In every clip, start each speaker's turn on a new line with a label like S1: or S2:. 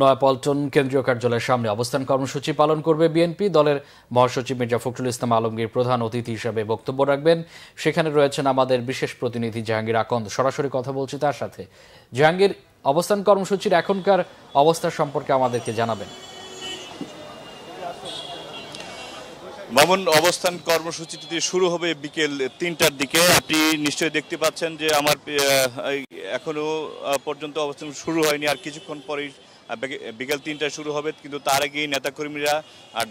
S1: নয়াপল্টন কেন্দ্রীয় কার্যালয়ের সামনে অবস্থান কর্মসূচি পালন করবে বিএনপি। দলের মহাসচিব মির্জা ফখরুল ইসলাম আলমগীর প্রধান অতিথি হিসেবে বক্তব্য রাখবেন। সেখানে রয়েছেন আমাদের বিশেষ প্রতিনিধি জাহাঙ্গীর আকন্দ। সরাসরি কথা বলছি তার সাথে। জাহাঙ্গীর, অবস্থান কর্মসূচির এখনকার অবস্থা সম্পর্কে আমাদেরকে জানাবেন।
S2: মামুন, অবস্থান কর্মসূচিটি শুরু হবে বিকেল ৩টার দিকে। আপনি নিশ্চয়ই দেখতে পাচ্ছেন যে আমার এখনো পর্যন্ত অবস্থান শুরু হয়নি, আর কিছুক্ষণ পরেই বিকেল ৩টায় শুরু হবে। কিন্তু তার আগেই নেতাকর্মীরা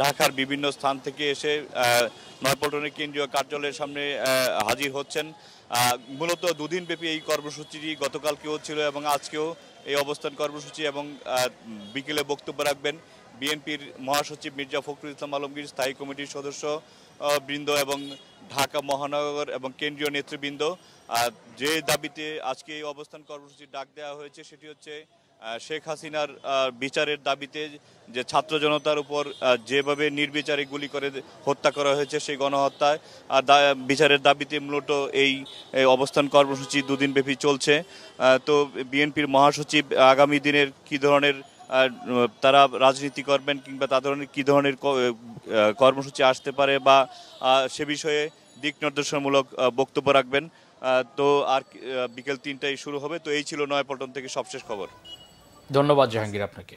S2: ঢাকার বিভিন্ন স্থান থেকে এসে নয়াপল্টনের কেন্দ্রীয় কার্যালয়ের সামনে হাজির হচ্ছেন। মূলত দুদিনব্যাপী এই কর্মসূচিটি গতকালকেও ছিল এবং আজকেও এই অবস্থান কর্মসূচি, এবং বিকেলে বক্তব্য রাখবেন বিএনপির মহাসচিব মির্জা ফখরুল ইসলাম আলমগীর, স্থায়ী কমিটির সদস্য বৃন্দ এবং ঢাকা মহানগর এবং কেন্দ্রীয় নেতৃবৃন্দ। যে দাবিতে আজকে এই অবস্থান কর্মসূচির ডাক দেওয়া হয়েছে সেটি হচ্ছে শেখ হাসিনার বিচারের দাবিতে, যে ছাত্র জনতার উপর যেভাবে নির্বিচারে গুলি করে হত্যা করা হয়েছে সেই গণহত্যায় বিচারের দাবিতে মূলত এই অবস্থান কর্মসূচি দুদিনব্যাপী চলছে। তো বিএনপির মহাসচিব আগামী দিনের কী ধরনের তারা রাজনীতি করবেন কিংবা তা ধরনের কী ধরনের কর্মসূচি আসতে পারে বা সে বিষয়ে দিক নির্দেশনামূলক বক্তব্য রাখবেন। তো আর বিকেল ৩টায় শুরু হবে। তো এই ছিল নয়াপল্টন থেকে সবশেষ খবর।
S1: ধন্যবাদ জাহাঙ্গীর আপনাকে।